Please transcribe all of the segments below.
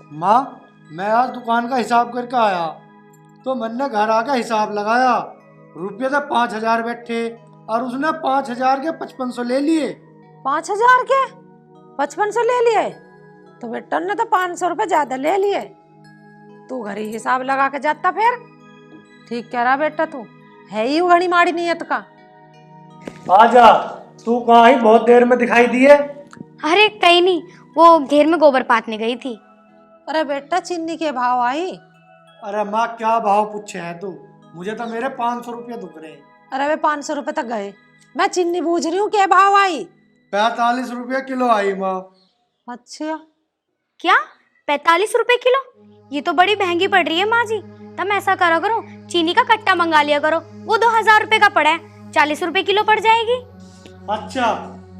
माँ, मैं आज दुकान का हिसाब करके आया तो मैंने घर आके हिसाब लगाया। रुपये तो 5,000 बैठे और उसने 5,000 के 5500 ले लिए। 5,000 के 5500 ले लिए? तो बेटा ने तो 500 रुपए ज्यादा ले लिए। तू घर ही हिसाब लगा के जाता फिर। ठीक कह रहा बेटा, तू है ही घड़ी माड़ी नियत का। आजा, तू कहाँ ही बहुत देर में दिखाई दी है? अरे कहीं नहीं, वो घेर में गोबर पाथने गई थी। अरे बेटा चीनी के भाव आई। अरे माँ, क्या भाव पूछे है तू? मुझे तो मेरे 500 रुपये दुख रहे। अरे वे 500 रुपए तक गए। मैं चीनी बूझ रही हूँ क्या भाव आई। 45 रुपये किलो आई माँ। अच्छा, क्या 45 रुपए किलो? ये तो बड़ी महंगी पड़ रही है माँ जी। तुम ऐसा करो करो, चीनी का कट्टा मंगा लिया करो, वो 2,000 रुपए का पड़ा है, 40 रुपए किलो पड़ जाएगी। अच्छा,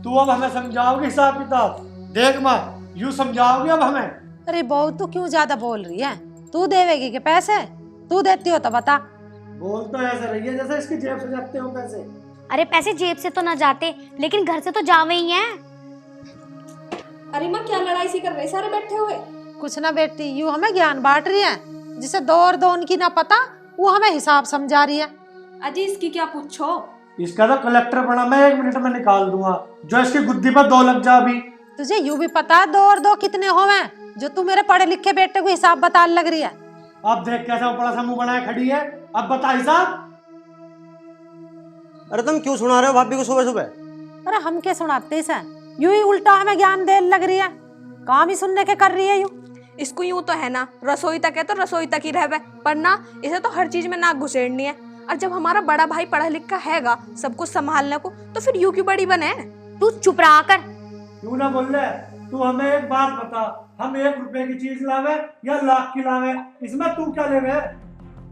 तू अब हमें समझाओगी हिसाब किताब? देख माँ, यूँ समझाओगी अब हमें? अरे बहू तू क्यों ज्यादा बोल रही है? तू देवेगी के पैसे? तू देती हो तो बता। बोल तो ऐसे रही है जैसे इसकी जेब से जाते हो पैसे। अरे पैसे जेब से तो ना जाते, लेकिन घर से तो जावे ही हैं। अरे माँ, क्या लड़ाई सी कर रहे सारे बैठे हुए? कुछ ना बेटी, यूं हमें ज्ञान बांट रही है। जिसे दो और दो उनकी ना पता, वो हमें हिसाब समझा रही है। अजी इसकी क्या पूछो। इसका तो कलेक्टर बना मैं 1 मिनट में निकाल दूंगा, जो इसकी गुद्दी पर 2 लग जा भी। तुझे यूं भी पता है 2 और 2 कितने होवे, जो तू मेरे पढ़े लिखे बेटे को हिसाब बता लग रही है? अब देख कैसे वो बड़ा सा मुंह बनाए खड़ी है। अब बता हिसाब। अरे तुम क्यों सुना रहे हो भाभी को सुबह सुबह? अरे हम क्या सुनाते इसे? यूं ही उल्टा हमें ज्ञान दे लग रही है। काम ही सुनने के कर रही है यूं। इसको यूं तो है ना, रसोई तक है तो रसोई तक ही रहवे, पर ना इसे तो हर चीज में नाक घुसेड़नी है। और जब हमारा बड़ा भाई पढ़ा लिखा हैगा सब कुछ संभालने को, तो फिर यूं क्यों बड़ी बने? तू चुप रहा कर। क्यों ना बोल रहे? तू हमें एक बात बता, हम 1 रुपए की चीज लावे या लाख की लावे, इसमें तू क्या लेवे?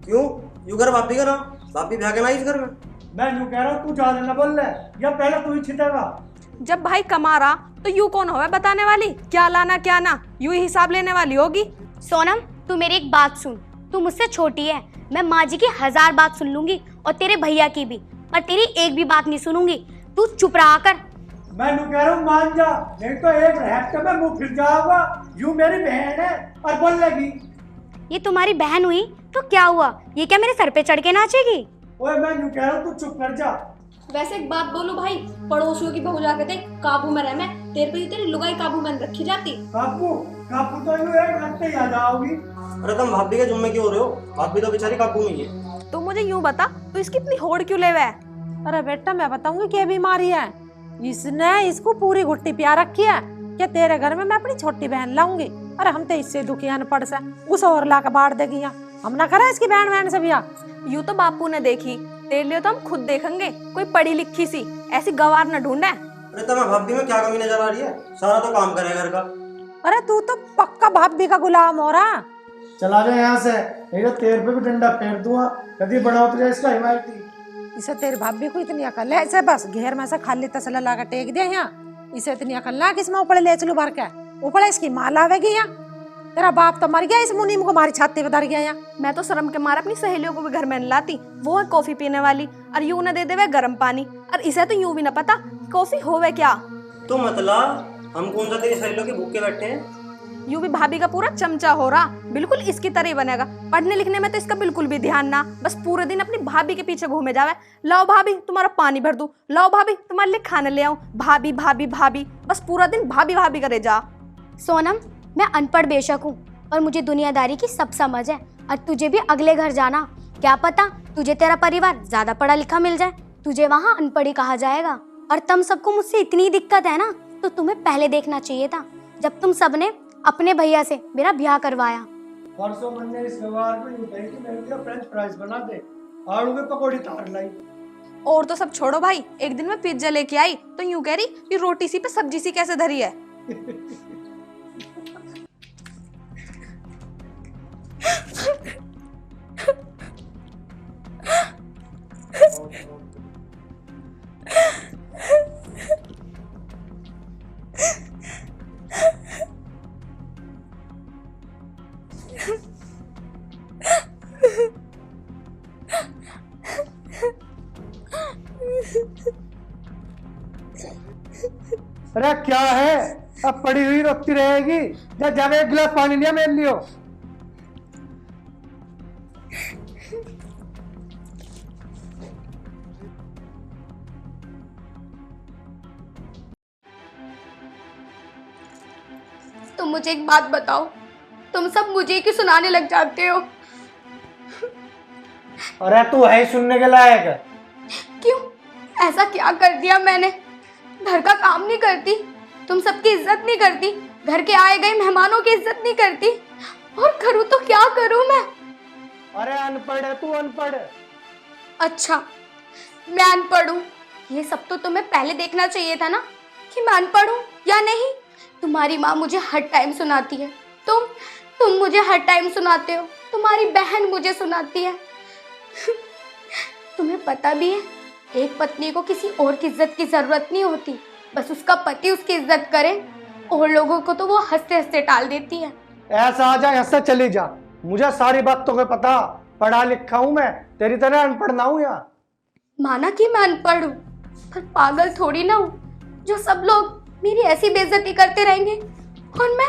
क्यों? यू घर भाभी का ना, भाभी ब्याह के ना इस घर में। मैं यूं कह रहा हूँ, तू ज्यादा ना बोल रहे, या पहले तू ही छितेगा? जब भाई कमा रहा तो यूं कौन होवे बताने वाली? क्या लाना क्या ना, यूं ही हिसाब लेने वाली होगी। सोनम, तू मेरी एक बात सुन। तू मुझसे छोटी है, मैं माँ जी की 1000 बात सुन लूंगी और तेरे भैया की भी, पर तेरी एक भी बात नहीं सुनूंगी। तू चुप रहा कर। मैं यूं कह रहा हूँ मान जा, नहीं तो एक रहते में मुंह फिर जाओगा। यूं मेरी बहन है और बोल लगी। ये तुम्हारी बहन हुई तो क्या हुआ? ये क्या मेरे सर पे चढ़ के नाचेगी? ओए मैं यूं कह रहा हूँ, तू चुप कर जा। वैसे एक बात बोलूं भाई, पड़ोसियों की बहू जाके देख काबू में रह, मैं तेरे पे तेरी लुगाई काबू में रखी जाती। काबू काबू तो यूं एक घंटे ही आ जाओगी। अरे तुम भाभी के जुम्मे क्यों हो रहे हो? भाभी तो बेचारी काबू में ही है। तो मुझे यूं बता, तू इसकी इतनी होड़ क्यों लेवे है? अरे बेटा मैं बताऊंगी क्या बीमारी है। इसने इसको पूरी घुट्टी प्यार रखी है कि तेरे घर में मैं अपनी छोटी बहन लाऊंगी। अरे हम तो इससे दुखी अनपढ़ से उस और ला के बांट देगी। हम ना करें इसकी बहन से बिया। यूं तो बापू ने देखी, तेरे लिए तो हम खुद देखेंगे। कोई पढ़ी लिखी सी ऐसी गवार न ढूंढे। अरे तुम्हें भाभी में क्या कमी नजर आ रही है? सारा तो काम करे घर का। अरे तू तो पक्का भाभी का गुलाम हो रहा। चला जा यहाँ से, नहीं तो तेरे पे भी डंडा फेर दूंगा। कभी बड़ा उतरे इसका हिमायती। इसे तेरी भाभी को इतनी अकल है, इसे बस घेर में से खाली तसला ला के टेक दिया यहाँ। इसे इतनी अकल ना किसमें ऊपर ले चलू भर के। ऊपर इसकी माँ लावेगी यहाँ। तेरा बाप तो मर गया, इस मुनीम को हमारी छाती पे धर गया यहाँ। मैं तो शर्म के मारे अपनी सहेलियों को भी घर में न लाती। वो है कॉफी पीने वाली और यूं न दे देवे गर्म पानी। और इसे तो यूं भी न पता कॉफी होवे क्या। तो मतलब हम कौन सा तेरी सहेलियों के भूखे बैठे हैं? यूं भी भाभी का पूरा चमचा हो रहा, बिल्कुल इसकी तरह ही बनेगा। पढ़ने लिखने में तो इसका बिल्कुल भी ध्यान ना, बस पूरे दिन अपनी भाभी के पीछे घूमे जावे। लाओ भाभी तुम्हारा पानी भर दूं, लाओ भाभी तुम्हारे लिए खाना ले आऊं, भाभी भाभी भाभी, बस पूरा दिन भाभी भाभी करे जा। सोनम, मैं अनपढ़ बेशक हूँ और मुझे दुनियादारी की सब समझ है। और तुझे भी अगले घर जाना, क्या पता तुझे तेरा परिवार ज्यादा पढ़ा लिखा मिल जाए, तुझे वहाँ अनपढ़ी कहा जाएगा। और तुम सबको मुझसे इतनी दिक्कत है ना, तो तुम्हें पहले देखना चाहिए था, जब तुम सबने अपने भैया से मेरा ब्याह करवाया। परसों मैंने इस व्यवहार को यूं कही कि मेरे लिए फ्रेंच फ्राइज बना दे, आलू के पकौड़ी तार लाई। और तो सब छोड़ो भाई, एक दिन मैं पिज्जा लेके आई तो यूं कह रही कि रोटी सी पे सब्जी सी कैसे धरी है। अरे क्या है, अब पड़ी हुई रोती रहेगी? जा जाके एक गिलास पानी लिया मेरे लियो। तुम मुझे एक बात बताओ, तुम सब मुझे क्यों सुनाने लग जाते हो? अरे तू है ही सुनने के लायक। क्यों? ऐसा क्या कर दिया मैंने? घर का काम नहीं करती, तुम सबकी इज्जत नहीं करती, घर के आए गए मेहमानों की इज्जत नहीं करती, और करूँ तो क्या करूँ मैं? अरे अनपढ़ है तू, अनपढ़। अच्छा, मैं अनपढ़ हूँ? ये सब तो तुम्हें पहले देखना चाहिए था ना कि मैं अनपढ़ हूँ या नहीं। तुम्हारी माँ मुझे हर टाइम सुनाती है, तुम मुझे हर टाइम सुनाते हो, तुम्हारी बहन मुझे सुनाती है। तुम्हें पता भी है, एक पत्नी को किसी और की इज्जत की जरूरत नहीं होती, बस उसका पति उसकी इज्जत करे, और लोगों को तो वो हंसते हंसते टाल देती है। ऐसा आ जा, ऐसा चली जा, मुझे सारी बातों का पता, पढ़ा लिखा हूँ मैं, तेरी तरह अनपढ़ ना हूँ यहाँ। माना कि मैं अनपढ़ हूँ, पर पागल थोड़ी ना हूँ जो सब लोग मेरी ऐसी बेइज्जती करते रहेंगे और मैं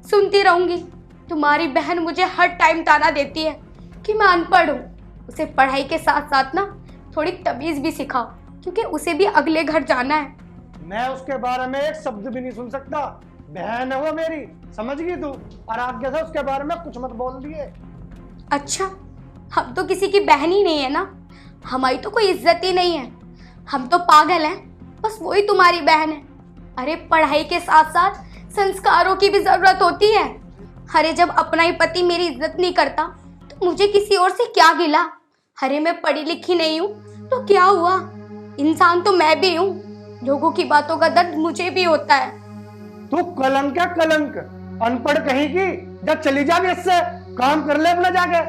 सुनती रहूंगी। तुम्हारी बहन मुझे हर टाइम ताना देती है कि मैं अनपढ़ हूँ। उसे पढ़ाई के साथ साथ ना थोड़ी तमीज भी सिखाओ, क्योंकि उसे भी अगले घर जाना है। मैं उसके बारे में एक शब्द भी नहीं सुन सकता, बहन है वो मेरी, समझ गई तू? और आगे से उसके बारे में कुछ मत बोल दिए। अच्छा, हम तो किसी की बहन ही नहीं है ना, हमारी तो कोई इज्जत ही नहीं है, हम तो पागल हैं, बस वही तुम्हारी बहन है। अरे पढ़ाई के साथ साथ संस्कारों की भी जरूरत होती है। अरे जब अपना ही पति मेरी इज्जत नहीं करता तो मुझे किसी और से क्या गिला? अरे मैं पढ़ी लिखी नहीं हूँ तो क्या हुआ, इंसान तो मैं भी हूँ, लोगों की बातों का दर्द मुझे भी होता है। तू कलंक है कलंक, अनपढ़ कहीं की। जब चली जा भी इससे, काम कर ले अपना जाके।